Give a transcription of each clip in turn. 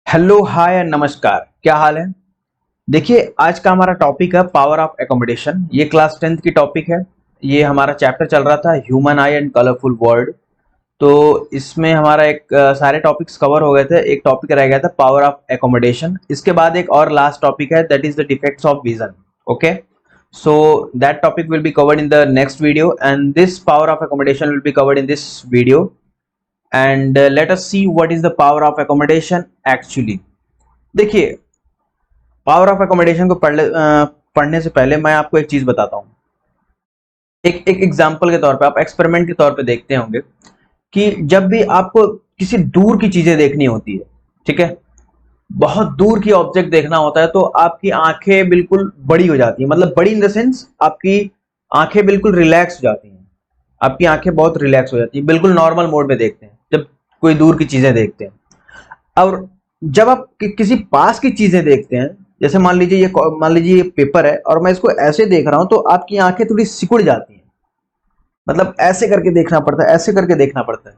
Hello hi and नमस्कार। क्या हाल है? देखिए, आज का हमारा टॉपिक है पावर ऑफ एकोमोडेशन। ये क्लास 10th की टॉपिक है। ये हमारा चैप्टर चल रहा था human I and colourful world. तो इसमें हमारा सारे टॉपिक्स कवर हो गए थे। एक टॉपिक रह गया था पावर ऑफ एकोमोडेशन। इसके बाद एक और लास्ट टॉपिक है, that is the defects of vision. Okay, so that topic will be covered in the next video and this power of accommodation will be covered in this video. And let us see what is the power of accommodation actually. देखिए, power of accommodation को पढ़ने से पहले मैं आपको एक चीज बताता हूँ। एक एक एग्जाम्पल के तौर पे, आप एक्सपेरिमेंट के तौर पे देखते होंगे कि जब भी आपको किसी दूर की चीजें देखनी होती है, ठीक है, बहुत दूर की ऑब्जेक्ट देखना होता है, तो आपकी आंखें बिल्कुल बड़ी हो जाती हैं। मतलब बड़ी इन द सेंस, आपकी आंखें बिल्कुल रिलैक्स हो जाती हैं। आपकी आंखें बहुत रिलैक्स हो जाती हैं, बिल्कुल नॉर्मल मोड में देखते हैं जब कोई दूर की चीजें देखते हैं। और जब आप किसी पास की चीजें देखते हैं, जैसे मान लीजिए ये पेपर है और मैं इसको ऐसे देख रहा हूं, तो आपकी आंखें थोड़ी सिकुड़ जाती हैं। मतलब ऐसे करके देखना पड़ता है, ऐसे करके देखना पड़ता है।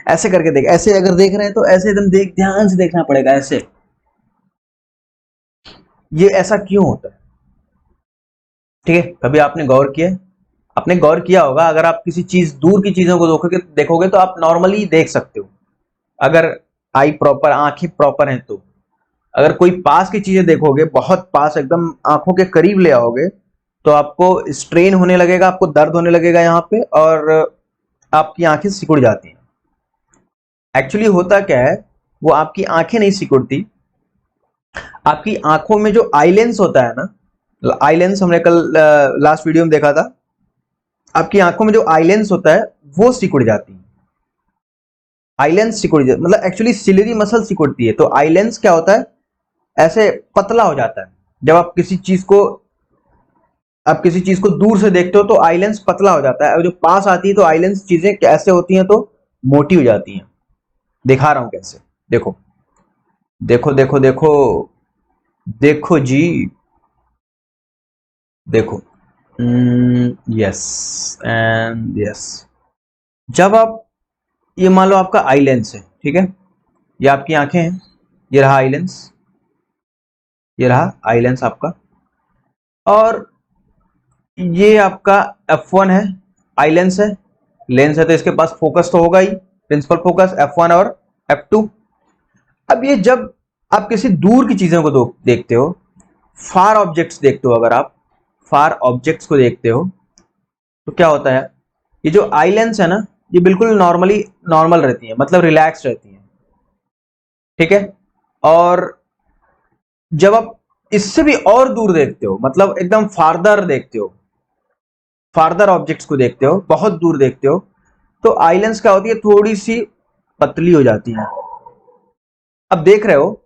ऐसे करके देख, ऐसे अगर देख रहे हैं तो ऐसे एकदम देख, ध्यान से देखना पड़ेगा ऐसे। ये ऐसा क्यों होता है? ठीक है, कभी आपने गौर किया है? आपने गौर किया होगा, अगर आप किसी चीज, दूर की चीजों को देखोगे तो आप नॉर्मली देख सकते हो, अगर आई प्रॉपर, आंखें प्रॉपर हैं तो। अगर कोई पास की चीजें देखोगे, बहुत पास एकदम आंखों के करीब ले आओगे, तो आपको स्ट्रेन होने लगेगा, आपको दर्द होने लगेगा यहाँ पे, और आपकी आंखें सिकुड़ जाती हैं। एक्चुअली होता क्या है, वो आपकी आंखें नहीं सिकुड़ती। आपकी आंखों में जो आई लेंस होता है ना, आई लेंस हमने कल लास्ट वीडियो में देखा था। आपकी आंखों में जो आई लेंस होता है वो सिकुड़ जाती है। आई लेंस सिकुड़ जाती, मतलब एक्चुअली सिलेरी मसल सिकुड़ती है। तो आई लेंस क्या होता है, ऐसे पतला हो जाता है। जब आप किसी चीज को दूर से देखते हो तो आई लेंस पतला हो जाता है, और जो पास आती है तो आई लेंस चीजें कैसे होती हैं, तो मोटी हो जाती हैं। दिखा रहा हूं कैसे। देखो देखो देखो देखो, देखो जी, देखो। Yes and yes. जब आप, ये मान लो आपका आई लेंस है, ठीक है, ये आपकी आंखें हैं, ये रहा आई लेंस, ये रहा आई लेंस आपका, और ये आपका F1 है, आई लेंस है। लेंस है तो इसके पास फोकस तो होगा ही, प्रिंसिपल फोकस F1 और F2। अब ये जब आप किसी दूर की चीजों को देखते हो, फार ऑब्जेक्ट्स देखते हो, अगर आप फार ऑब्जेक्ट्स को देखते हो, तो क्या होता है, ये जो आई लेंस है ना, ये बिल्कुल नॉर्मल रहती है, मतलब रिलैक्स रहती है, ठीक है। और जब आप इससे भी और दूर देखते हो, मतलब एकदम फार्दर देखते हो, फार्दर ऑब्जेक्ट्स को देखते हो, बहुत दूर देखते हो, तो आई लेंस क्या होती है, थोड़ी सी पतली हो जाती है। अब देख रहे हो,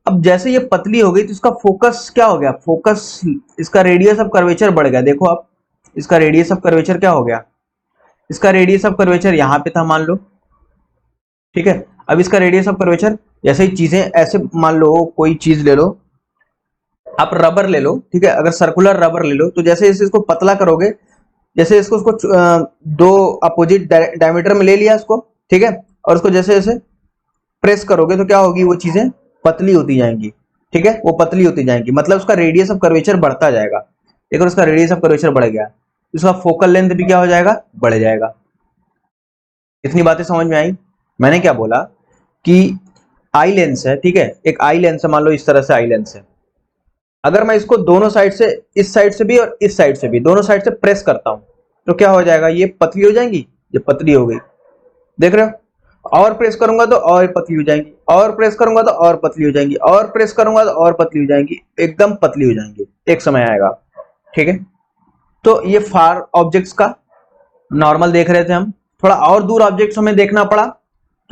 अब जैसे ये पतली हो गई तो इसका फोकस क्या हो गया, फोकस, इसका रेडियस ऑफ कर्वेचर बढ़ गया। देखो आप, इसका रेडियस ऑफ कर्वेचर क्या हो गया, इसका रेडियस ऑफ कर्वेचर यहां पे था मान लो, ठीक है। अब इसका रेडियस ऑफ कर्वेचर, जैसे ही चीजें ऐसे, मान लो कोई चीज ले लो, आप रबर ले लो, ठीक है, अगर सर्कुलर रबर ले लो, तो जैसे जैसे इसको पतला करोगे, जैसे इसको उसको दो अपोजिट डायमीटर में ले लिया इसको, ठीक है, और उसको जैसे जैसे प्रेस करोगे तो क्या होगी, वो चीजें पतली होती जाएंगी, ठीक है, वो पतली होती जाएंगी, मतलब उसका रेडियस ऑफ कर्वेचर बढ़ता जाएगा। देखो, उसका रेडियस ऑफ कर्वेचर बढ़ गया, उसका फोकल लेंथ भी क्या हो जाएगा, बढ़ जाएगा। इतनी बातें समझ में आई? मैंने क्या बोला कि आई लेंस है, ठीक है, एक आई लेंस है, मान लो इस तरह से आई लेंस है। अगर मैं इसको दोनों साइड से, इस साइड से भी और इस साइड से भी, दोनों साइड से प्रेस करता हूं, तो क्या हो जाएगा, ये पतली हो जाएंगी, ये पतली हो गई, देख रहे हो। और प्रेस करूंगा तो और पतली हो जाएंगी, और प्रेस करूंगा तो और पतली हो जाएंगी, और प्रेस करूंगा तो और पतली हो जाएंगी, एकदम पतली हो जाएंगी, एक समय आएगा, ठीक है। तो ये फार ऑब्जेक्ट्स का नॉर्मल देख रहे थे हम, थोड़ा और दूर ऑब्जेक्ट्स हमें देखना पड़ा,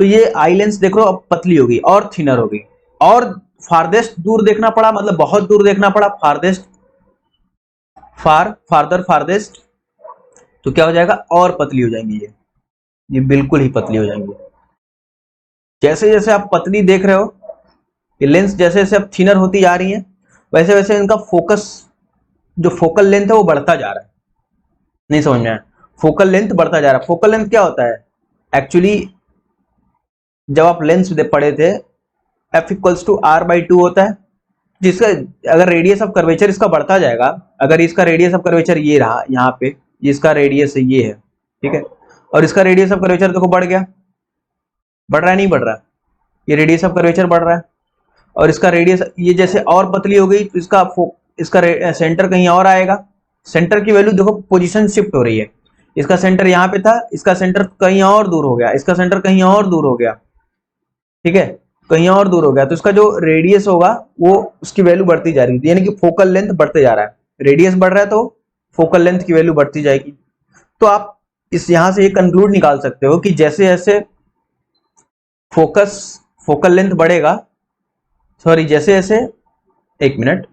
तो ये आई लेंस देख लो अब पतली हो गई और थिनर हो गई। और फारदेस्ट दूर देखना पड़ा, मतलब बहुत दूर देखना पड़ा, फारदेस्ट, फार्दर फारदेस्ट, तो क्या हो जाएगा, और पतली हो जाएंगी ये बिल्कुल ही पतली हो जाएंगी। जैसे जैसे आप पतली देख रहे हो, ये लेंस जैसे जैसे अब थिनर होती जा रही है, वैसे वैसे इनका फोकस, जो फोकल लेंथ है वो बढ़ता जा रहा है। नहीं समझ में आया? फोकल लेंथ बढ़ता जा रहा है। फोकल लेंथ क्या होता है एक्चुअली, जब आप लेंस पढ़े थे, F equals to R by two होता है, जिसका अगर रेडियस ऑफ कर्वेचर इसका बढ़ता जाएगा, अगर इसका रेडियस ऑफ कर्वेचर ये रहा यहाँ पे, इसका रेडियस ये है, ठीक है, और इसका रेडियस ऑफ कर्वेचर देखो बढ़ गया, बढ़ रहा है नहीं बढ़ रहा, ये रेडियस ऑफ कर्वेचर बढ़ रहा है, और इसका रेडियस ये जैसे और पतली हो गई तो इसका सेंटर कहीं और आएगा, सेंटर की वैल्यू देखो पोजीशन शिफ्ट हो रही है, इसका सेंटर यहाँ पे था, इसका सेंटर कहीं और दूर हो गया, इसका सेंटर कहीं और दूर हो गया, ठीक है, कहीं और दूर हो गया, तो इसका जो रेडियस होगा वो उसकी वैल्यू बढ़ती जा रही है, यानी कि फोकल लेंथ बढ़ते जा रहा है, रेडियस बढ़ रहा है तो फोकल लेंथ की वैल्यू बढ़ती जाएगी। तो आप इस यहां से ये कंक्लूड निकाल सकते हो कि जैसे जैसे फोकल लेंथ बढ़ेगा, सॉरी जैसे जैसे, एक मिनट,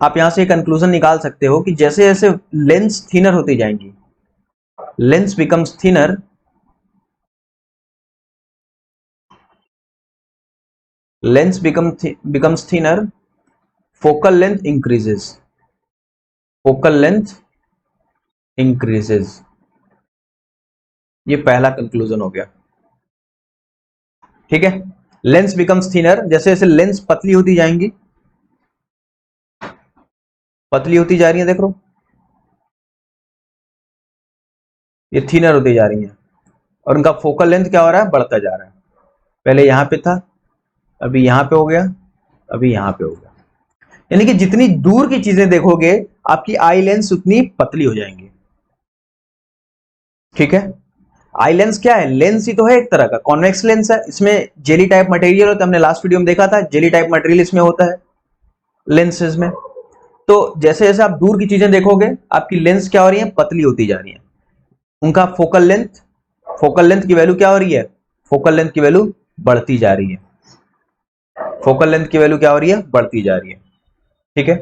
आप यहां से एक कंक्लूजन निकाल सकते हो कि जैसे जैसे लेंस थिनर होती जाएंगी, lens becomes thinner, lens becomes thinner, focal length increases, focal length increases, ये पहला कंक्लूजन हो गया, ठीक है। लेंस बिकम्स थिनर, जैसे जैसे लेंस पतली होती जाएंगी, पतली होती जा रही है, देख लो ये थिनर होती जा रही है, और उनका फोकल लेंथ क्या हो रहा है, बढ़ता जा रहा है, पहले यहां पे था, अभी यहां पे हो गया, अभी यहां पे हो गया, यानी कि जितनी दूर की चीजें देखोगे आपकी आई लेंस उतनी पतली हो जाएंगी, ठीक है। आई लेंस क्या है, लेंस ही तो है एक तरह का, कॉन्वेक्स लेंस है, इसमें जेली टाइप मटेरियल होता है, हमने लास्ट वीडियो में देखा था, जेली टाइप मटेरियल इसमें होता है लेंसेज में। तो जैसे जैसे आप दूर की चीजें देखोगे आपकी लेंस क्या हो रही है, पतली होती जा रही है, उनका फोकल लेंथ की वैल्यू क्या हो रही है, फोकल लेंथ की वैल्यू बढ़ती जा रही है, फोकल लेंथ की वैल्यू क्या हो रही है, बढ़ती जा रही है, ठीक है।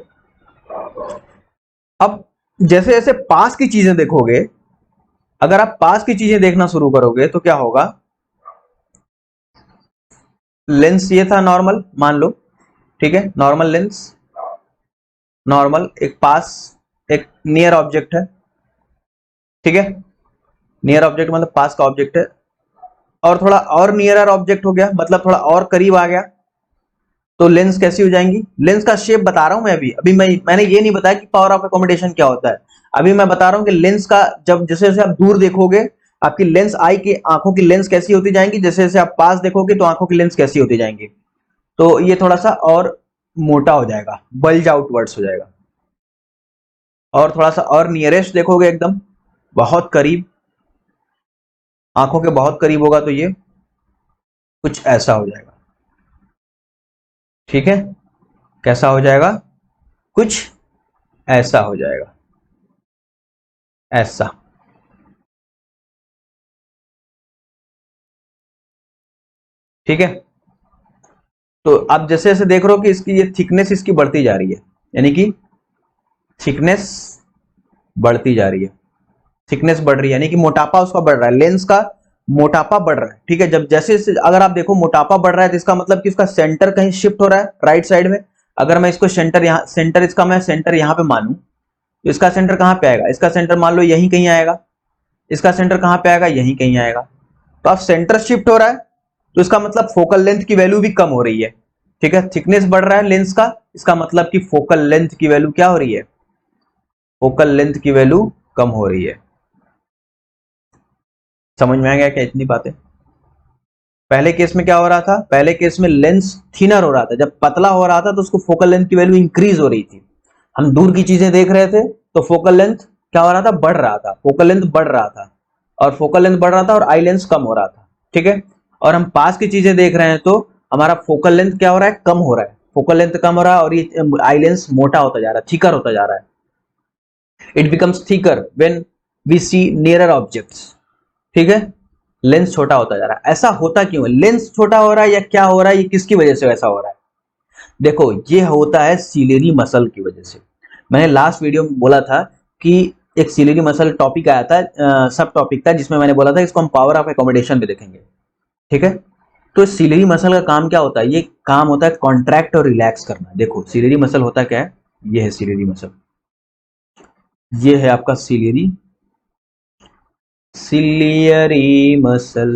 अब जैसे जैसे पास की चीजें देखोगे, अगर आप पास की चीजें देखना शुरू करोगे तो क्या होगा, लेंस ये था नॉर्मल मान लो, ठीक है, नॉर्मल लेंस, नॉर्मल एक पास, एक नियर ऑब्जेक्ट है, ठीक है, नियर ऑब्जेक्ट मतलब पास का ऑब्जेक्ट है, और थोड़ा और नियरर ऑब्जेक्ट हो गया, मतलब थोड़ा और करीब आ गया, तो लेंस कैसी हो जाएंगी, लेंस का शेप बता रहा हूं मैं, अभी मैंने ये नहीं बताया कि पावर ऑफ अकोमोडेशन क्या होता है, अभी मैं बता रहा हूं कि लेंस का जब जैसे जैसे आप दूर देखोगे आपकी लेंस आई की आंखों की लेंस कैसी होती जाएंगी, जैसे जैसे आप पास देखोगे तो आंखों की लेंस कैसी होती जाएंगी, तो ये थोड़ा सा और मोटा हो जाएगा, बल्ज आउटवर्ड्स हो जाएगा, और थोड़ा सा और नियरेस्ट देखोगे एकदम बहुत करीब, आंखों के बहुत करीब होगा तो ये कुछ ऐसा हो जाएगा, ठीक है, कैसा हो जाएगा, कुछ ऐसा हो जाएगा, ऐसा, ठीक है। तो आप जैसे जैसे देख रहे हो कि इसकी ये थिकनेस इसकी बढ़ती जा रही है, यानी कि थिकनेस बढ़ती जा रही है, थिकनेस बढ़ रही है, यानी कि मोटापा उसका बढ़ रहा है, लेंस का मोटापा बढ़ रहा है, ठीक है। जब जैसे अगर आप देखो मोटापा बढ़ रहा है तो इसका मतलब कि उसका सेंटर कहीं शिफ्ट हो रहा है राइट साइड में, अगर मैं इसको सेंटर यहाँ, सेंटर इसका मैं सेंटर यहाँ पे मानूं तो इसका सेंटर कहाँ पे आएगा, इसका सेंटर मान लो यहीं कहीं आएगा, इसका सेंटर कहाँ पे आएगा, यहीं कहीं आएगा, तो अब सेंटर शिफ्ट हो रहा है तो इसका मतलब फोकल लेंथ की वैल्यू भी कम हो रही है, ठीक है, थिकनेस बढ़ रहा है लेंस का, इसका मतलब कि फोकल लेंथ की वैल्यू क्या हो रही है, फोकल लेंथ की वैल्यू कम हो रही है। समझ में आ गया क्या इतनी बातें, पहले केस में क्या हो रहा था, पहले केस में लेंस थिनर हो रहा था, जब पतला हो रहा था तो उसको फोकल लेंथ की वैल्यू इंक्रीज हो रही थी, हम दूर की चीजें देख रहे थे तो फोकल लेंथ क्या हो रहा था, बढ़ रहा था, फोकल लेंथ बढ़ रहा था, और फोकल लेंथ बढ़ रहा था और आई लेंस कम हो रहा था, ठीक है। और हम पास की चीजें देख रहे हैं तो हमारा फोकल लेंथ क्या हो रहा है, कम हो रहा है, फोकल लेंथ कम हो रहा है और ये आई लेंस मोटा होता जा रहा है, थिकर होता जा रहा है, it becomes thicker when we see nearer objects, ठीक है, लेंस छोटा होता जा रहा है, ऐसा होता क्यों है, लेंस छोटा हो रहा है या क्या हो रहा है, ये किसकी वजह से ऐसा हो रहा है, देखो ये होता है सिलेरी मसल की वजह से, मैंने लास्ट वीडियो में बोला था कि एक सिलेरी मसल टॉपिक आया था, सब टॉपिक था जिसमें मैंने बोला था इसको हम पावर ऑफ एकोमोडेशन पे देखेंगे, ठीक है। तो सिलेरी मसल का काम क्या होता है, ये काम होता है कॉन्ट्रैक्ट और रिलैक्स करना, देखो सिलेरी मसल होता क्या है, ये है सिलेरी मसल, ये है आपका सिलेरी, सिलियरी मसल,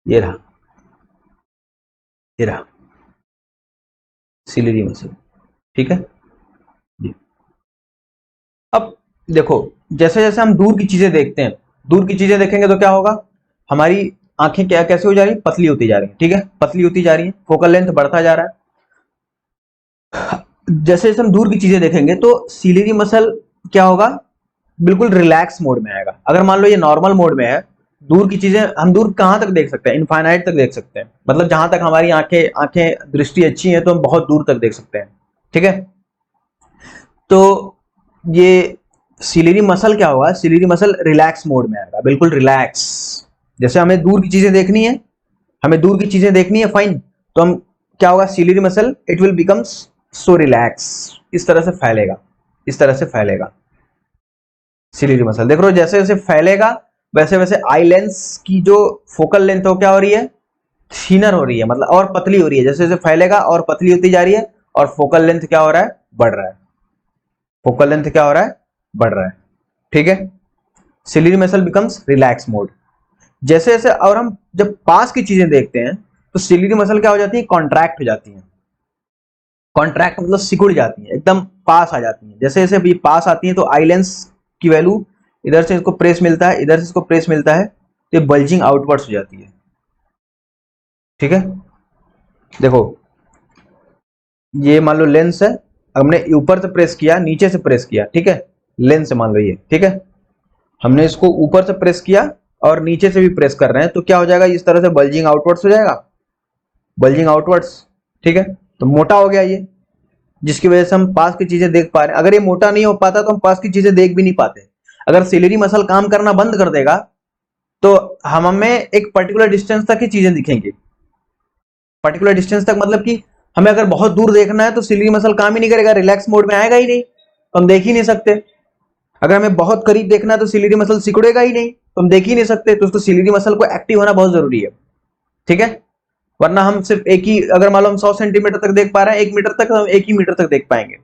ये रहा, ये रहा सिलियरी मसल, ठीक है जी। अब देखो, जैसे जैसे हम दूर की चीजें देखते हैं, दूर की चीजें देखेंगे तो क्या होगा, हमारी आंखें क्या कैसे हो जा रही है, पतली होती जा रही है, ठीक है, पतली होती जा रही है, फोकल लेंथ बढ़ता जा रहा है। जैसे जैसे हम दूर की चीजें देखेंगे तो सिलियरी मसल क्या होगा, बिल्कुल रिलैक्स मोड में आएगा। अगर मान लो ये नॉर्मल मोड में है, दूर की चीजें हम दूर कहां तक देख सकते हैं, इनफाइनाइट तक देख सकते हैं, मतलब जहां तक हमारी आंखें आंखें दृष्टि अच्छी है तो हम बहुत दूर तक देख सकते हैं, ठीक है। तो ये सिलियरी मसल क्या होगा, सिलियरी मसल रिलैक्स मोड में आएगा, बिल्कुल रिलैक्स। जैसे हमें दूर की चीजें देखनी है, हमें दूर की चीजें देखनी है, फाइन, तो हम क्या होगा, ciliary muscle it will becomes so relax, इस तरह से फैलेगा, इस तरह से फैलेगा सिलियरी मसल। देख रहे हो जैसे जैसे फैलेगा वैसे वैसे आई लेंस की जो फोकल लेंथ हो क्या हो रही है, थिनर हो रही है, मतलब और पतली हो रही है, जैसे जैसे फैलेगा और पतली होती जा रही है, और फोकल लेंथ क्या हो रहा है, बढ़ रहा है, फोकल लेंथ क्या हो रहा है, बढ़ रहा है, ठीक है। Ciliary muscle becomes relax mode. जैसे जैसे और हम जब पास की चीजें देखते हैं तो सिलियरी मसल क्या हो जाती है, कॉन्ट्रैक्ट हो जाती है। कॉन्ट्रैक्ट मतलब सिकुड़ जाती है, एकदम पास आ जाती है। जैसे जैसे भी पास आती है तो आई लेंस की वैल्यू, इधर से इसको प्रेस मिलता है, इधर से इसको प्रेस मिलता है, तो ये बल्जिंग आउटवर्ड्स हो जाती है, ठीक है। देखो ये मान लो लेंस है, हमने ऊपर से प्रेस किया, नीचे से प्रेस किया, ठीक है, लेंस मान लो ये, ठीक है, हमने इसको ऊपर से प्रेस किया और नीचे से भी प्रेस कर रहे हैं, तो क्या हो जाएगा, इस तरह से बल्जिंग आउटवर्ड्स हो जाएगा, बल्जिंग आउटवर्ड्स, ठीक है। तो मोटा हो गया ये, जिसकी वजह से हम पास की चीजें देख पा रहे हैं। अगर ये मोटा नहीं हो पाता तो हम पास की चीजें देख भी नहीं पाते। अगर सिलियरी मसल काम करना बंद कर देगा तो हमें एक पर्टिकुलर डिस्टेंस तक ही चीजें दिखेंगी, पर्टिकुलर डिस्टेंस तक, मतलब कि हमें अगर बहुत दूर देखना है तो सिलियरी मसल काम ही नहीं करेगा, रिलैक्स मोड में आएगा ही नहीं, तो हम देख ही नहीं सकते। अगर हमें बहुत करीब देखना है तो सिलियरी मसल सिकुड़ेगा ही नहीं, तो हम देख ही नहीं सकते। तो सिलियरी मसल को एक्टिव होना बहुत जरूरी है, ठीक है। वरना हम सिर्फ एक ही, अगर मान लो हम 100 सेंटीमीटर तक देख पा रहे हैं, 1 मीटर तक, हम 1 ही मीटर तक देख पाएंगे,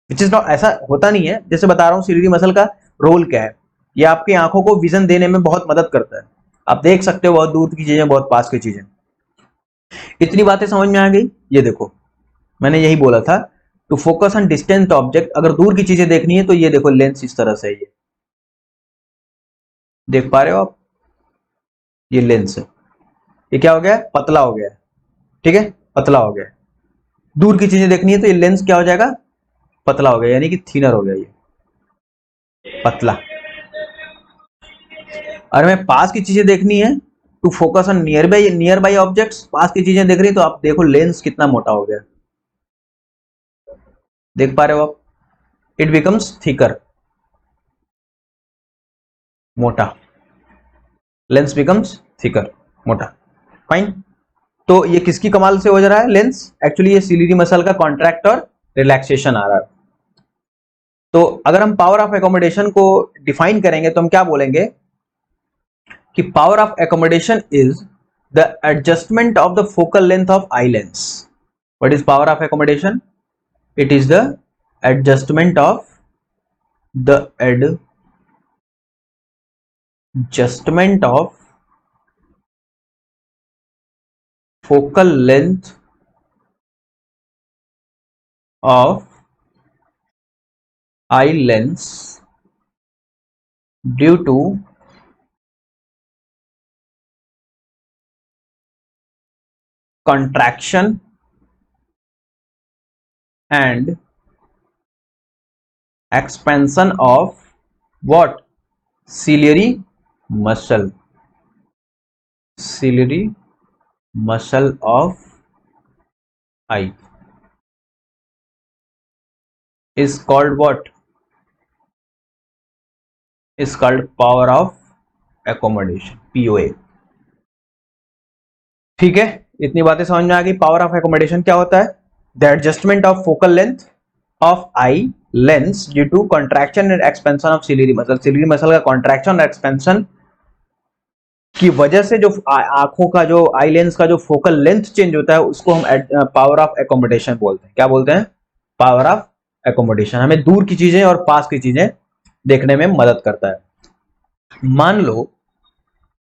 विच इज नॉट, ऐसा होता नहीं है। जैसे बता रहा हूं सिलियरी मसल का रोल क्या है, ये आपकी आंखों को विजन देने में बहुत मदद करता है, आप देख सकते हो बहुत दूर की चीजें, बहुत पास की चीजें। इतनी बातें समझ में आ गई। ये देखो मैंने यही बोला था, to focus on distant object, अगर दूर की चीजें देखनी है तो ये देखो लेंस इस तरह से है, ये देख पा रहे हो आप, ये लेंस है, ये क्या हो गया, पतला हो गया, ठीक है, पतला हो गया। दूर की चीजें देखनी है तो ये लेंस क्या हो जाएगा, पतला हो गया, यानी कि थीनर हो गया, ये पतला। और हमें पास की चीजें देखनी है, to focus on near by objects, पास की चीजें देख रही है तो आप देखो लेंस कितना मोटा हो गया, देख पा रहे हो आप, इट बिकम्स थिकर, मोटा, लेंस बिकम्स थिकर, मोटा, फाइन। तो ये किसकी कमाल से हो जा रहा है लेंस, एक्चुअली ये सिलियरी मसल का कॉन्ट्रैक्ट और रिलैक्सेशन आ रहा है। तो अगर हम पावर ऑफ एकोमोडेशन को डिफाइन करेंगे तो हम क्या बोलेंगे कि power of accommodation is the adjustment of the focal length of eye lens. What is power of accommodation, it is the adjustment of the adjustment of focal length of eye lens due to contraction and expansion of what, ciliary muscle, ciliary muscle of eye is called what, is called power of accommodation, POA। ठीक है, इतनी बातें समझ में आ गई। Power of accommodation क्या होता है, the adjustment of focal length of eye lens due to contraction and expansion of ciliary muscle, ciliary muscle का कॉन्ट्रैक्शन और एक्सपेंशन की वजह से जो आंखों का जो आई लेंस का जो फोकल लेंथ चेंज होता है उसको हम पावर ऑफ एकोमोडेशन बोलते हैं। क्या बोलते हैं, पावर ऑफ एकोमोडेशन। हमें दूर की चीजें और पास की चीजें देखने में मदद करता है। मान लो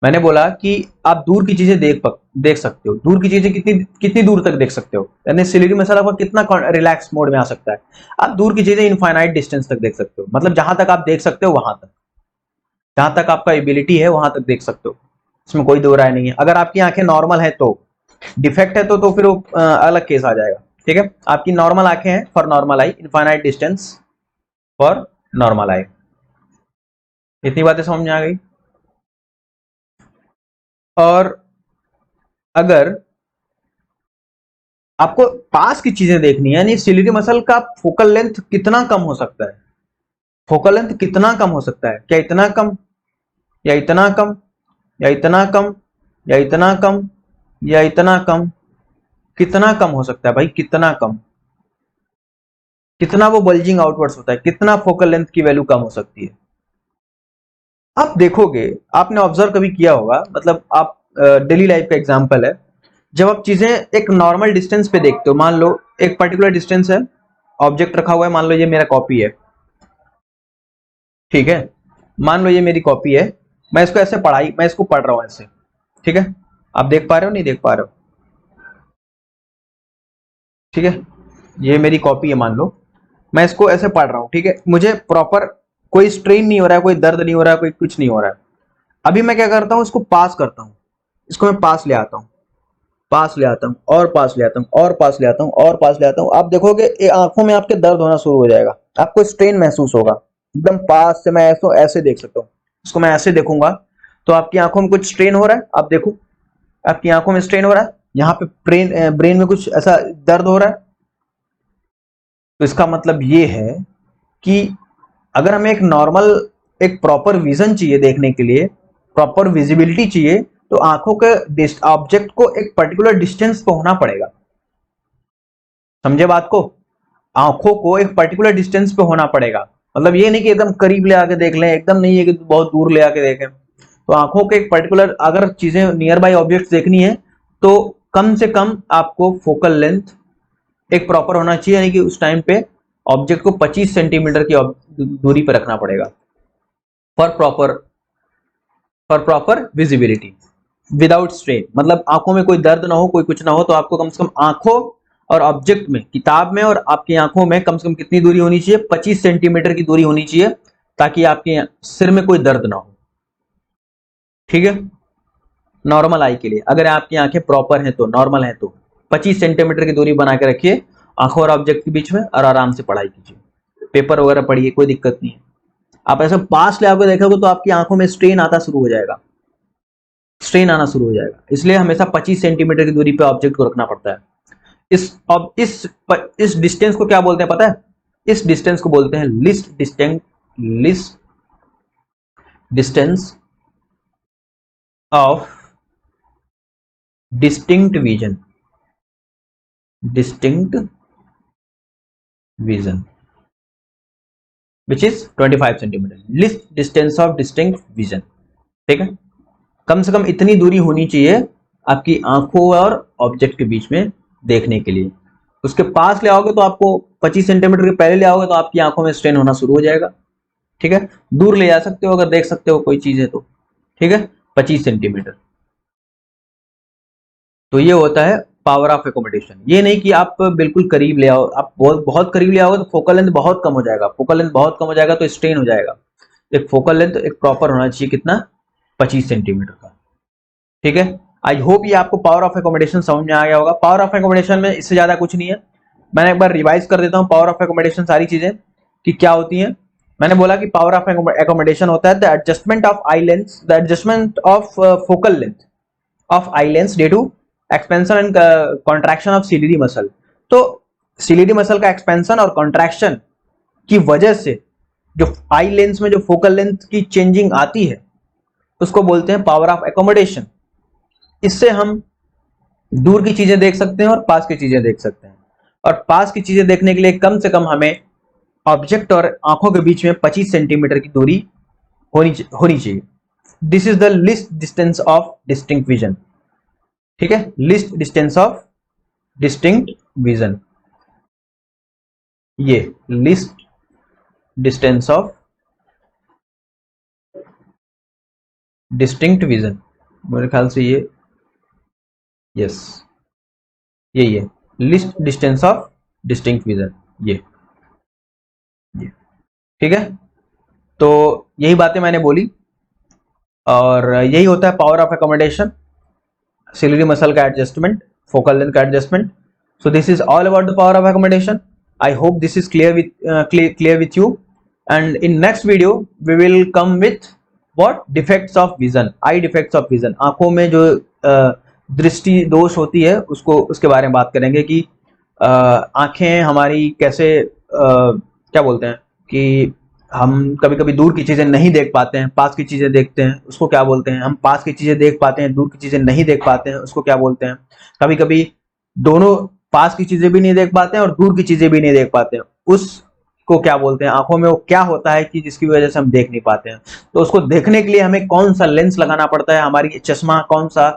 मैंने बोला कि आप दूर की चीजें देख सकते हो। दूर की चीजें कितनी कितनी दूर तक देख सकते हो, यानी सिलेरी मसल आपका कितना रिलैक्स मोड में आ सकता है। आप दूर की चीजें इनफाइनाइट डिस्टेंस तक देख सकते हो, मतलब जहां तक आप देख सकते हो वहां तक, जहां तक आपका एबिलिटी है वहां तक देख सकते हो। इसमें कोई दो राय नहीं है। अगर आपकी आंखें नॉर्मल है तो, डिफेक्ट है तो फिर वो अलग केस आ जाएगा। ठीक है, आपकी नॉर्मल आंखें हैं for normal eye, infinite distance for normal eye. इतनी बातें समझ में आ गई। और अगर आपको पास की चीजें देखनी है, यानी सिलियरी मसल का फोकल लेंथ कितना कम हो सकता है, फोकल लेंथ कितना कम हो सकता है, क्या इतना कम, या इतना कम, या इतना कम, या इतना कम, या इतना कम, कितना कम हो सकता है भाई, कितना कम, कितना वो बल्जिंग आउटवर्ड्स होता है, कितना फोकल लेंथ की वैल्यू कम हो सकती है। आप देखोगे, आपने ऑब्जर्व कभी किया होगा, मतलब आप डेली लाइफ का एग्जांपल है, जब आप चीजें एक नॉर्मल डिस्टेंस पे देखते हो, मान लो एक पर्टिकुलर डिस्टेंस है, ऑब्जेक्ट रखा हुआ है, मान लो ये मेरा कॉपी है, ठीक है, मान लो ये मेरी कॉपी है, मैं इसको पढ़ रहा हूं ऐसे, ठीक है, आप देख पा रहे हो नहीं देख पा रहे हो, ठीक है, ये मेरी कॉपी है मान लो, मैं इसको ऐसे पढ़ रहा हूं, ठीक है, मुझे प्रॉपर कोई स्ट्रेन नहीं हो रहा है, कोई दर्द नहीं हो रहा है, कोई कुछ नहीं हो रहा है। अभी मैं क्या करता हूं, इसको पास करता हूं, इसको मैं पास ले आता हूं, पास ले आता हूं, और पास ले आता हूं, और पास ले आता हूं, और पास ले आता हूं, आप देखोगे ये आंखों में आपके दर्द होना शुरू हो जाएगा, आपको स्ट्रेन महसूस होगा। एकदम पास से मैं ऐसे ऐसे देख सकता हूं, इसको मैं ऐसे देखूंगा तो आपकी आंखों में कुछ स्ट्रेन हो रहा है, आप देखो आपकी आंखों में स्ट्रेन हो रहा है, यहाँ पे ब्रेन में कुछ ऐसा दर्द हो रहा है। तो इसका मतलब ये है कि अगर हमें एक नॉर्मल, एक प्रॉपर विजन चाहिए देखने के लिए, प्रॉपर विजिबिलिटी चाहिए, तो आंखों के ऑब्जेक्ट को एक पर्टिकुलर डिस्टेंस पे होना पड़ेगा। समझे बात को, आंखों को एक पर्टिकुलर डिस्टेंस पे होना पड़ेगा, मतलब ये नहीं कि एकदम करीब ले आके देख लें, एकदम नहीं है कि बहुत दूर ले आके देखें। तो आंखों के एक पर्टिकुलर, अगर चीजें नियर बाई ऑब्जेक्ट्स देखनी है तो कम से कम आपको फोकल लेंथ एक प्रॉपर होना चाहिए, यानी कि उस टाइम पे ऑब्जेक्ट को 25 सेंटीमीटर की दूरी पर रखना पड़ेगा for proper, for proper visibility without strain, मतलब आंखों में कोई दर्द ना हो, कोई कुछ ना हो, तो आपको कम से कम आंखों और ऑब्जेक्ट में, किताब में और आपकी आंखों में कम से कम कितनी दूरी होनी चाहिए, 25 सेंटीमीटर की दूरी होनी चाहिए, ताकि आपके सिर में कोई दर्द ना हो। ठीक है, नॉर्मल आई के लिए, अगर आपकी आंखें प्रॉपर हैं तो, नॉर्मल हैं तो 25 सेंटीमीटर की दूरी बना के रखिए आंखों और ऑब्जेक्ट के बीच में, और आराम से पढ़ाई कीजिए, पेपर वगैरह पढ़िए, कोई दिक्कत नहीं है। आप ऐसे पास ले आकर देखोगे तो आपकी आंखों में स्ट्रेन आता शुरू हो जाएगा, स्ट्रेन आना शुरू हो जाएगा, इसलिए हमेशा 25 सेंटीमीटर की दूरी पे ऑब्जेक्ट को रखना पड़ता है। इस डिस्टेंस को क्या बोलते हैं पता है, इस डिस्टेंस को बोलते हैं list distance of distinct vision, distinct vision which is 25 centimetre, list distance of distinct vision. ठीक है, कम से कम इतनी दूरी होनी चाहिए आपकी आंखों और ऑब्जेक्ट के बीच में देखने के लिए। उसके पास ले आओगे तो आपको 25 सेंटीमीटर के पहले ले आओगे तो आपकी आंखों में स्ट्रेन होना शुरू हो जाएगा। ठीक है, दूर ले जा सकते हो अगर देख सकते हो कोई चीज है तो, ठीक है, 25 सेंटीमीटर। तो ये होता है पावर ऑफ एकोमोडेशन। ये नहीं कि आप बिल्कुल करीब ले आओ, आप बहुत बहुत करीब ले आओगे तो फोकल लेंथ बहुत कम हो जाएगा, फोकल लेंथ बहुत कम हो जाएगा तो स्ट्रेन हो जाएगा। एक फोकल लेंथ एक प्रॉपर होना चाहिए, कितना, 25 सेंटीमीटर का। ठीक है, आई होप ये आपको पावर ऑफ एकोमोडेशन समझ में आ गया होगा। पावर ऑफ एकोमोडेशन में इससे ज्यादा कुछ नहीं है, मैंने एक बार रिवाइज कर देता हूँ पावर ऑफ एकोमोडेशन सारी चीजें कि क्या होती हैं। मैंने बोला कि पावर ऑफ एकोमोडेशन होता है the adjustment of eye lens, the adjustment of focal length of eye lens due to expansion and contraction of ciliary muscle. तो सिलियरी मसल का एक्सपेंशन और कॉन्ट्रैक्शन की वजह से जो आई लेंस में जो फोकल लेंथ की चेंजिंग आती है उसको बोलते हैं पावर ऑफ एकोमोडेशन। इससे हम दूर की चीजें देख सकते हैं और पास की चीजें देख सकते हैं, और पास की चीजें देखने के लिए कम से कम हमें ऑब्जेक्ट और आंखों के बीच में 25 सेंटीमीटर की दूरी होनी चाहिए। This is the least distance of distinct vision. ठीक है, least distance of distinct vision, ये least distance of distinct vision. मेरे ख्याल से ये, यस यही है, least distance of distinct vision, ये ठीक है। तो यही बातें मैंने बोली, और यही होता है power of accommodation, ciliary muscle का एडजस्टमेंट, फोकल लेंथ का adjustment. So this is all about the power of accommodation. I hope this is clear with you. And in next video we will come with what defects of vision, eye defects of vision. आंखों में जो दृष्टि दोष होती है उसको, उसके बारे में बात करेंगे कि आंखें हमारी कैसे क्या बोलते हैं कि हम कभी कभी दूर की चीजें नहीं देख पाते हैं, पास की चीजें देखते हैं, उसको क्या बोलते हैं. हम पास की चीजें देख पाते हैं, दूर की चीजें नहीं देख पाते हैं, उसको क्या बोलते हैं. कभी कभी दोनों, पास की चीजें भी नहीं देख पाते हैं और दूर की चीजें भी नहीं देख पाते हैं, उसको क्या बोलते हैं. आंखों में वो क्या होता है कि जिसकी वजह से हम देख नहीं पाते हैं. तो उसको देखने के लिए हमें कौन सा लेंस लगाना पड़ता है, हमारी चश्मा कौन सा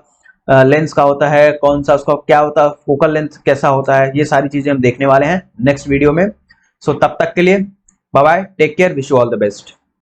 लेंस का होता है, कौन सा उसका क्या होता है, फोकल लेंथ कैसा होता है, ये सारी चीजें हम देखने वाले हैं नेक्स्ट वीडियो में. सो तब तक के लिए bye bye, take care, wish you all the best.